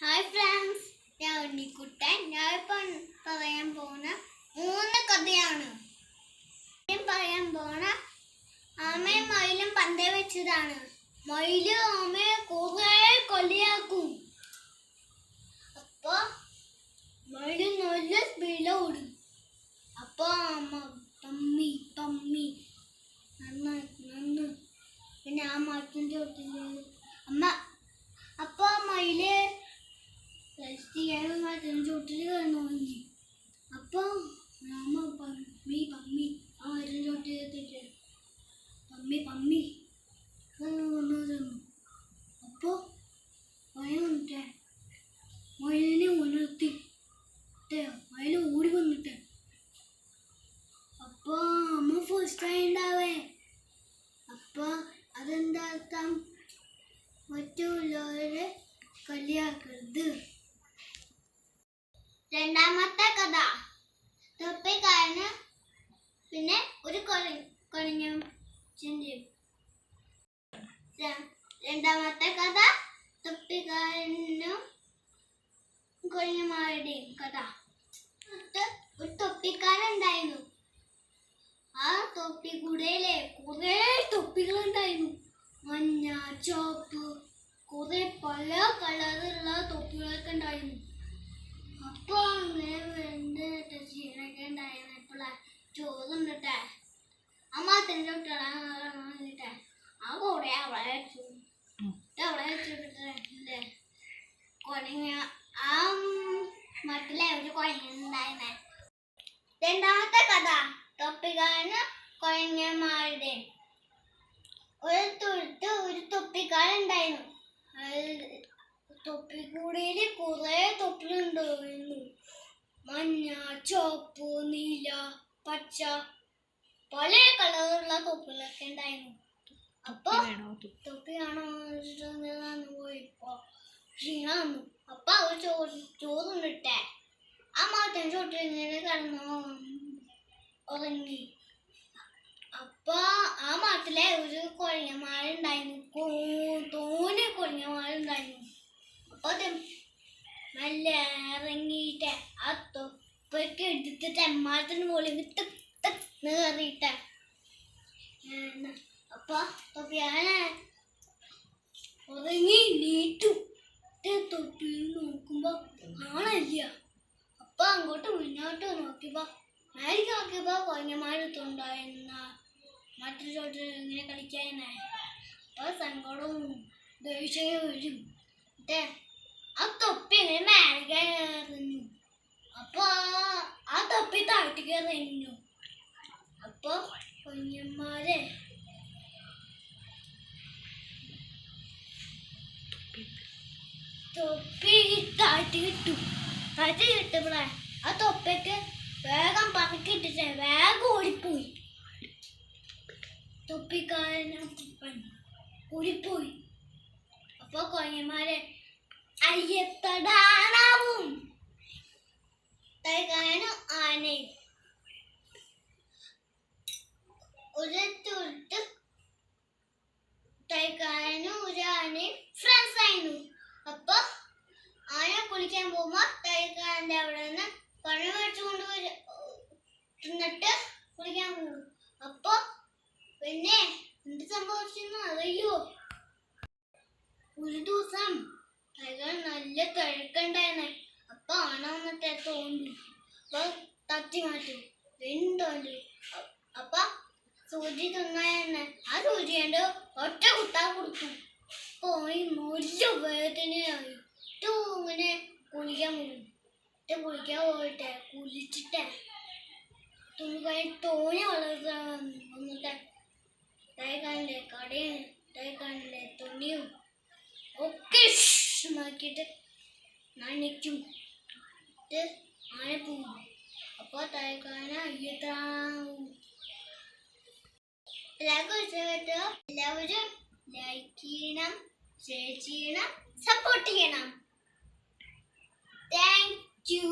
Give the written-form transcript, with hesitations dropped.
Hi friends, ഞാൻ ഉണ്ണിക്കുട്ടൻ. ഞാനിപ്പോൾ പറയാൻ പോണ 3 കഥയാണ്. പറയാൻ പോണ ആമയും മയിലും പന്തേ വെച്ചതാണ്. മയില് ആമയെ കുറെ കളിയാക്കും. അപ്പൊ മയില് നല്ല സ്പീഡിൽ ഓടും. അപ്പൊ അമ്മ പമ്മി പമ്മി നന്ന് പിന്നെ ആ മരത്തിന്റെ ചോട്ടില് അമ്മ അപ്പൊ മയില് ചോട്ടിൽ കിടന്നു. അപ്പൊ അമ്മ പമ്മി പമ്മി ആ മരത്തിന്റെ ചോട്ടിൽ എത്തിട്ട് പമ്മി പമ്മി തന്നു. അപ്പൊ വന്നിട്ടേ മയിലിനെ ഉണർത്തി മയില് ഓടി വന്നിട്ട് അപ്പൊ അമ്മ ഫസ്റ്റ് ആയി ഉണ്ടാവേ. അപ്പൊ അതെന്താ അർത്ഥം? മറ്റുള്ളവരെ കളിയാക്കരുത്. രണ്ടാമത്തെ കഥ തൊപ്പിക്കാരന് പിന്നെ ഒരു കൊഴിഞ്ഞ ചിന്തയും. രണ്ടാമത്തെ കഥ തൊപ്പിക്കാരനും കൊഴിഞ്ഞമാരുടെയും കഥ. ഒരു തൊപ്പിക്കാരുണ്ടായിരുന്നു. ആ തൊപ്പിക്കൂടയിലെ കുറെ തൊപ്പികളുണ്ടായിരുന്നു. മഞ്ഞ, ചുവപ്പ്, കുറെ പല കളറിലുള്ള തൊപ്പികളൊക്കെ ഉണ്ടായിരുന്നു. അപ്പൊ അങ്ങനെ ചീനൊക്കെ ഉണ്ടായിരുന്നു. ഇപ്പോഴ ചോറുണ്ടിട്ടെ അമ്മത്തിന്റെ വിട്ടിട്ടെ ആ കൂടെ അവിടെ വെച്ചിട്ട് കുഴങ്ങ ആ മട്ടിലെ ഒരു കുഴങ്ങുണ്ടായിരുന്നേ. രണ്ടാമത്തെ കഥ തൊപ്പിക്കാരന് കുഴങ്ങന്മാരുടെ. ഒരു തൊപ്പിക്കാരുണ്ടായിരുന്നു. തൊപ്പിക്കൂടയില് കുറെ തൊപ്പിലുണ്ടായിരുന്നു. മഞ്ഞ, ചുവപ്പ്, നീല, പച്ച, പല കളറുള്ള തൊപ്പികളൊക്കെ ഉണ്ടായിരുന്നു. അപ്പൊ തൊപ്പി കാണോ പോയിപ്പോ ക്ഷീണന്നു. അപ്പൊ അവർ ചോറുണ്ടിട്ടെ ആ മാറ്റം ചോട്ടിൽ ഇങ്ങനെ കിടന്നു ഉറങ്ങി. അപ്പൊ ആ മാട്ടിലെ ഒരു കൊഴിഞ്ഞമാരുണ്ടായിരുന്നു. തോനെ കൊഴിഞ്ഞമാരുണ്ടായിരുന്നു. അപ്പൊ നല്ല ഇറങ്ങിയിട്ട് ആ തൊപ്പൊക്കെ എടുത്തിട്ട് എമ്മാത്തിന് മുകളിൽ നേറിയിട്ട് അപ്പൊ തൊപ്പിയാനെ ഉറങ്ങി നീറ്റു. തൊപ്പിയിൽ നോക്കുമ്പോ കാണല്ല. അപ്പൊ അങ്ങോട്ട് മുന്നോട്ട് നോക്കിയപ്പോ മേലേക്ക് നോക്കിയപ്പോ കൊഴിഞ്ഞമാരെടുത്തുണ്ടായിരുന്ന മറ്റൊരു ചോട്ടിൽ ഇങ്ങനെ കളിക്കാനായി. അപ്പൊ സങ്കടവും ദേഷ്യവും വരും. ആ തൊപ്പി ഇങ്ങനെ മേലേക്ക് എറിഞ്ഞു. അപ്പൊ ആ തൊപ്പി താഴ്ത്തിക്ക് എറിഞ്ഞു. അപ്പൊ കുഞ്ഞന്മാരെ തൊപ്പി താഴ്ത്തി കിട്ടുമ്പോഴേ ആ തൊപ്പിക്ക് വേഗം പറക്കിട്ടിട്ട് വേഗം ഓടിപ്പോയി. തൊപ്പിക്കാരനും ഓടിപ്പോയി. അപ്പൊ കൊഞ്ഞന്മാരെ അയ്യത്തടാനാവും. തൈക്കാരനും ആനയും ഒരു തൈക്കാരനും ഒരു ആനയും ഫ്രണ്ട്സ് ആയിരുന്നു. അപ്പൊ ആന കുളിക്കാൻ പോകുമ്പോ തൈക്കാരന്റെ അവിടെ നിന്ന് പഴം മേടിച്ചുകൊണ്ട് തിന്നിട്ട് കുളിക്കാൻ പോകും. അപ്പൊ പിന്നെ എന്ത് സംഭവിച്ചെന്ന് അറിയോ? ഒരു ദിവസം തൈക്കാരൻ നല്ല തിരക്കുണ്ടായിരുന്നെ. അപ്പൊ ആന വന്നിട്ട് തോന്നി. അപ്പൊ തട്ടി മാറ്റി വെന്തോണ്ടി. അപ്പൊ സൂചി തിന്നായിരുന്നെ. ആ സൂചി കണ്ട് ഒറ്റ കുത്താൻ കൊടുത്തു. പോയി നല്ല വേദനയായി. ഇങ്ങനെ കുളിക്കാൻ പോകും. കുളിക്കാൻ പോയിട്ട് കുളിച്ചിട്ട് തുണി തോന്നി വളർത്താൻ വന്നിട്ട് തൈക്കാരൻ്റെ കടയും തൈക്കാരൻ്റെ തുണിയും ഒക്കെ നോക്കിയിട്ട് നനയ്ക്കും. ആന പോകും. അപ്പൊ തൈക്കാരന് അയ്യത്താവും. എല്ലാവരും ലൈക്ക് ചെയ്യണം, ഷെയർ ചെയ്യണം, സപ്പോർട്ട് ചെയ്യണം. Thank you.